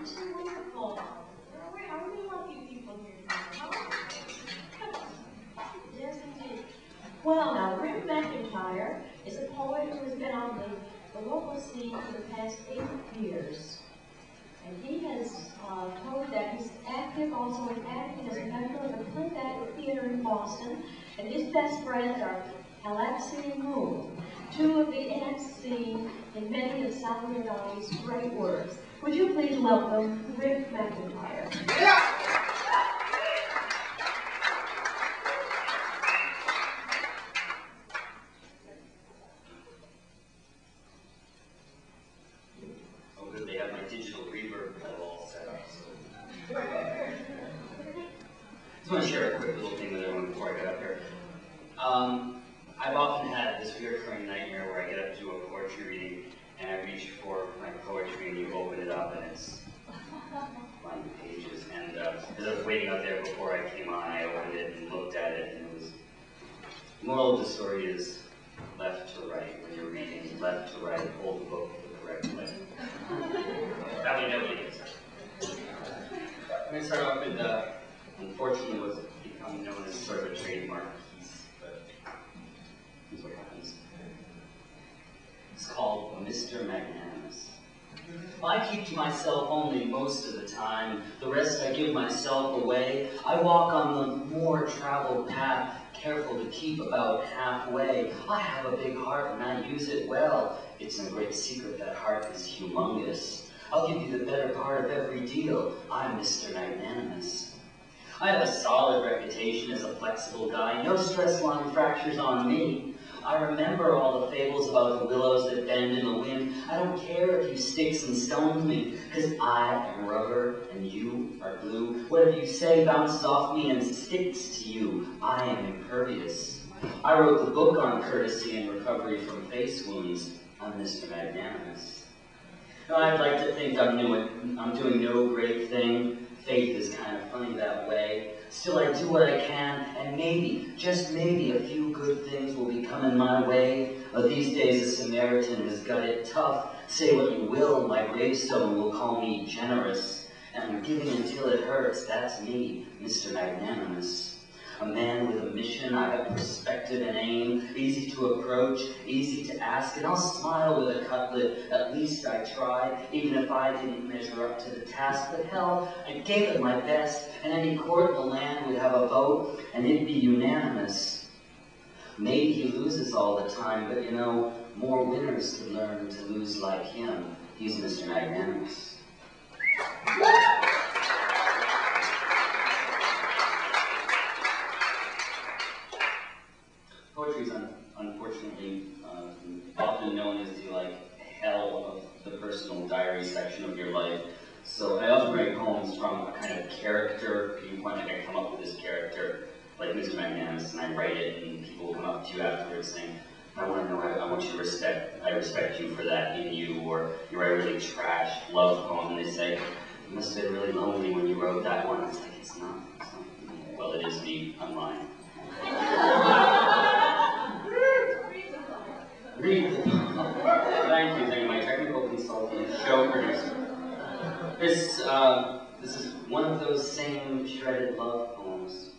Wonderful. How many lucky people here now? Yes, indeed. Well, now, Rick McIntyre is a poet who has been on the local scene for the past 8 years. And he has told that he's active also in acting as a member of the Playback Theater in Boston. And his best friends are Alexei and Moon, two of the acts seen in many of Salvador Dali's great works. Would you please welcome Rick McIntyre? Yeah. Oh, good, they have my digital reverb pedal all set up. So. I just want to share a quick little thing with everyone before I get up here. I've often had this recurring nightmare where I get up to do a poetry reading and I reach for my poetry and you open it up and it's blank pages. And as I was waiting out there before I came on, I opened it and looked at it, and it was, the moral of the story is left to right. When you're reading, left to right, hold the book the correct way. Probably nobody gets it. I'm going to start off with, unfortunately, what's become known as sort of a trademark piece, but here's what happens. It's called Mr. Magnanimous. I keep to myself only most of the time. The rest I give myself away. I walk on the more traveled path, careful to keep about halfway. I have a big heart and I use it well. It's no great secret that heart is humongous. I'll give you the better part of every deal. I'm Mr. Magnanimous. I have a solid reputation as a flexible guy. No stress line fractures on me. I remember all the fables about the willows that bend in the wind. I don't care if you sticks and stones me, because I am rubber and you are glue. Whatever you say bounces off me and sticks to you. I am impervious. I wrote the book on courtesy and recovery from face wounds. I'm Mr. Magnanimous. Now, I'd like to think I'm doing no great thing. Faith is kind of funny that way. Still, I do what I can, and maybe, just maybe, a few good things will be coming my way. These days, a Samaritan has got it tough. Say what you will, my gravestone will call me generous. And I'm giving until it hurts. That's me, Mr. Magnanimous. A man with a mission, I have perspective and aim, easy to approach, easy to ask, and I'll smile with a cut lip. At least I tried, even if I didn't measure up to the task. But hell, I gave it my best, and any court in the land would have a vote, and it'd be unanimous. Maybe he loses all the time, but you know, more winners could learn to lose like him. He's Mr. Magnanimous. Poetry is unfortunately often known as the hell of the personal diary section of your life. So I often write poems from a kind of character viewpoint. Like I come up with this character, like Mr. Magnanimous, and I write it, and people will come up to you afterwards saying, "I want to know. I want you to respect. I respect you for that in you." Or you write a really trash love poem, and they say, "You must have been really lonely when you wrote that one." It's like it's not. Well, it is me. I'm lying. Read the poem. Thank you, my technical consultant, show producer. This is one of those same shredded love poems.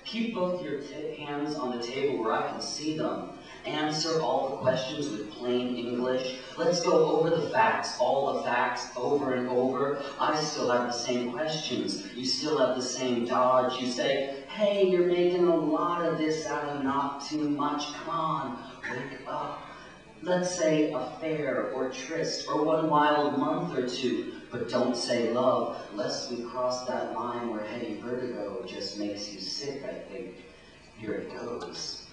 Keep both your hands on the table where I can see them. Answer all the questions with plain English. Let's go over the facts, all the facts, over and over. I still have the same questions. You still have the same dodge. You say, hey, you're making a lot of this out of not too much. Come on, wake up. Let's say affair or tryst or one wild month or two. But don't say love, lest we cross that line where heady vertigo just makes you sick, I think. Here it goes.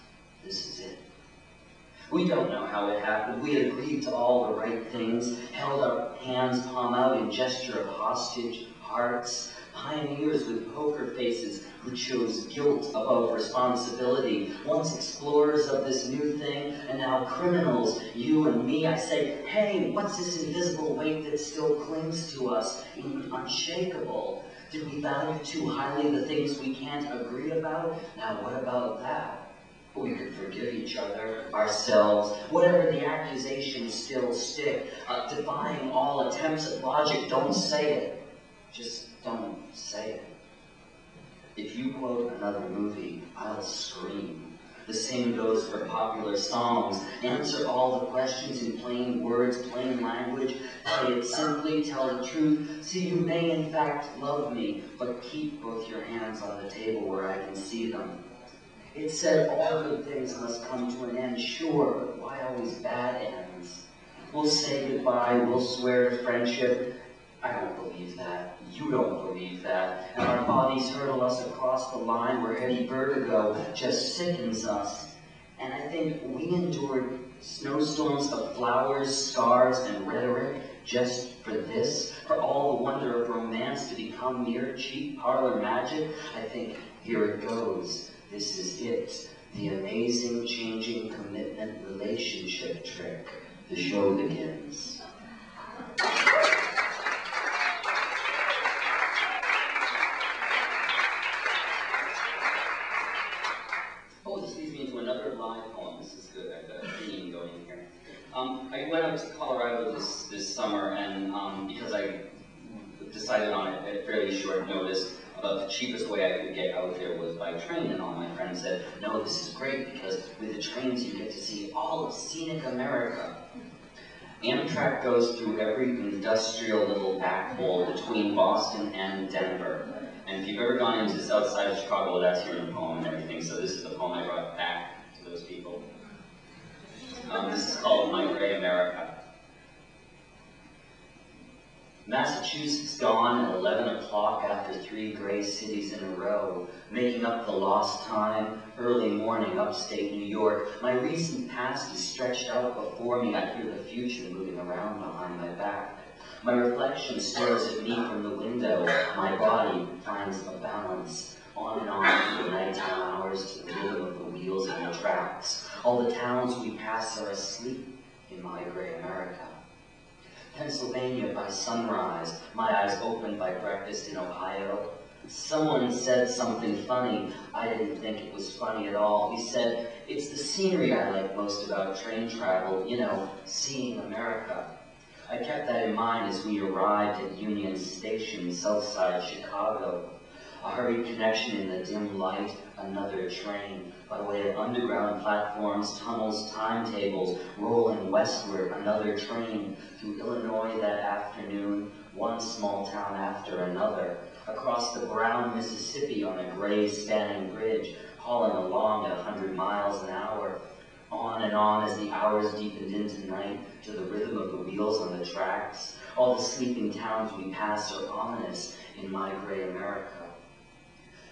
This is it. We don't know how it happened. We agreed to all the right things, held our hands palm out in gesture of hostage hearts, pioneers with poker faces who chose guilt above responsibility, once explorers of this new thing, and now criminals, you and me. I say, hey, what's this invisible weight that still clings to us, unshakable? Did we value too highly the things we can't agree about? Now what about that? We could forgive each other, ourselves, whatever the accusations still stick. Defying all attempts at logic, don't say it. Just don't say it. If you quote another movie, I'll scream. The same goes for popular songs. Answer all the questions in plain words, plain language. Say it simply, tell the truth. See, you may in fact love me, but keep both your hands on the table where I can see them. It said all good things must come to an end, sure, but why always bad ends? We'll say goodbye, we'll swear to friendship. I don't believe that. You don't believe that. And our bodies hurtle us across the line where heady vertigo just sickens us. And I think we endured snowstorms of flowers, scars, and rhetoric just for this, for all the wonder of romance to become mere cheap parlor magic. I think here it goes. This is it. The amazing changing commitment relationship trick. The show begins. Oh, this leads me into another live poem. This is good. I've got a theme going here. I went up to Colorado this summer, and because I decided on it at fairly short notice, about the cheapest way I could get out there was by train, and all my friends said, no, this is great, because with the trains you get to see all of scenic America. Amtrak goes through every industrial little back hole between Boston and Denver. And if you've ever gone into the south side of Chicago, well, that's here in the poem and everything, so this is the poem I brought back to those people. This is called My Gray America. Massachusetts gone at 11 o'clock after 3 gray cities in a row, making up the lost time, early morning upstate New York. My recent past is stretched out before me. I hear the future moving around behind my back. My reflection stares at me from the window. My body finds a balance. On and on through the nighttime hours to the rhythm of the wheels and the tracks. All the towns we pass are asleep in my gray America. Pennsylvania by sunrise, my eyes opened by breakfast in Ohio. Someone said something funny. I didn't think it was funny at all. He said, it's the scenery I like most about train travel, you know, seeing America. I kept that in mind as we arrived at Union Station, Southside Chicago. A hurried connection in the dim light, another train, by way of underground platforms, tunnels, timetables, rolling westward, another train, through Illinois that afternoon, one small town after another, across the brown Mississippi on a gray spanning bridge, hauling along at 100 miles an hour, on and on as the hours deepened into night, to the rhythm of the wheels on the tracks. All the sleeping towns we pass are ominous in my gray America.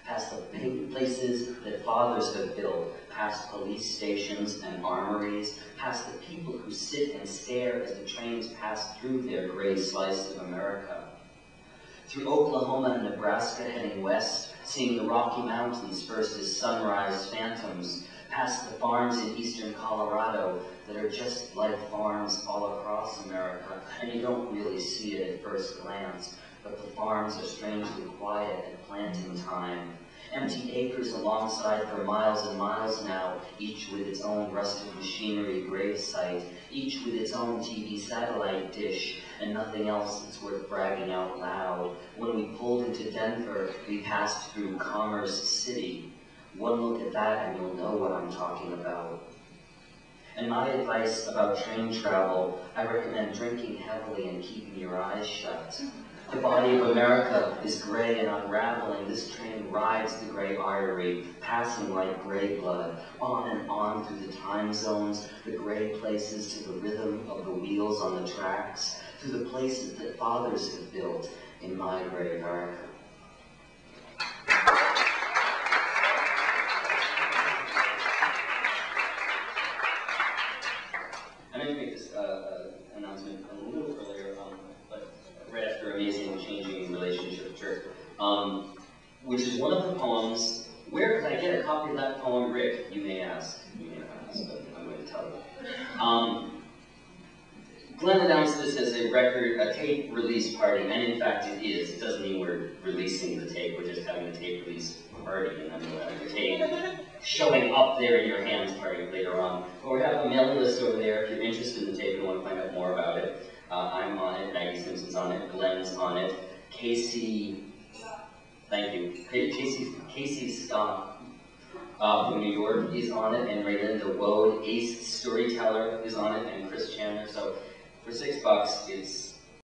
Past the places that fathers have built, past police stations and armories, past the people who sit and stare as the trains pass through their gray slice of America. Through Oklahoma and Nebraska heading west, seeing the Rocky Mountains first as sunrise phantoms, past the farms in eastern Colorado that are just like farms all across America, and you don't really see it at first glance, but the farms are strangely quiet at planting time. Empty acres alongside for miles and miles now, each with its own rusted machinery grave site, each with its own TV satellite dish, and nothing else that's worth bragging out loud. When we pulled into Denver, we passed through Commerce City. One look at that and you'll know what I'm talking about. And my advice about train travel, I recommend drinking heavily and keeping your eyes shut. The body of America is gray and unraveling. This train rides the gray artery, passing like gray blood, on and on through the time zones, the gray places to the rhythm of the wheels on the tracks, to the places that fathers have built in my gray America. I meant to make this announcement a little earlier, but right after Amazing Changing Relationship Trick, which is one of the poems. Where could I get a copy of that poem, Rick? You may ask. You may not ask, but I'm going to tell you. Glenn announced this as a tape release party, and in fact it is. It doesn't mean we're releasing the tape, we're just having a tape release party, and then we'll have the tape showing up there in your hands party later on. But we have a mailing list over there if you're interested in the tape and want to find out more about it. I'm on it, Maggie Simpson's on it, Glenn's on it, Casey, thank you, Casey Scott from New York is on it, and Raylinda Woad, Ace Storyteller is on it, and Chris Chandler. So for $6, it's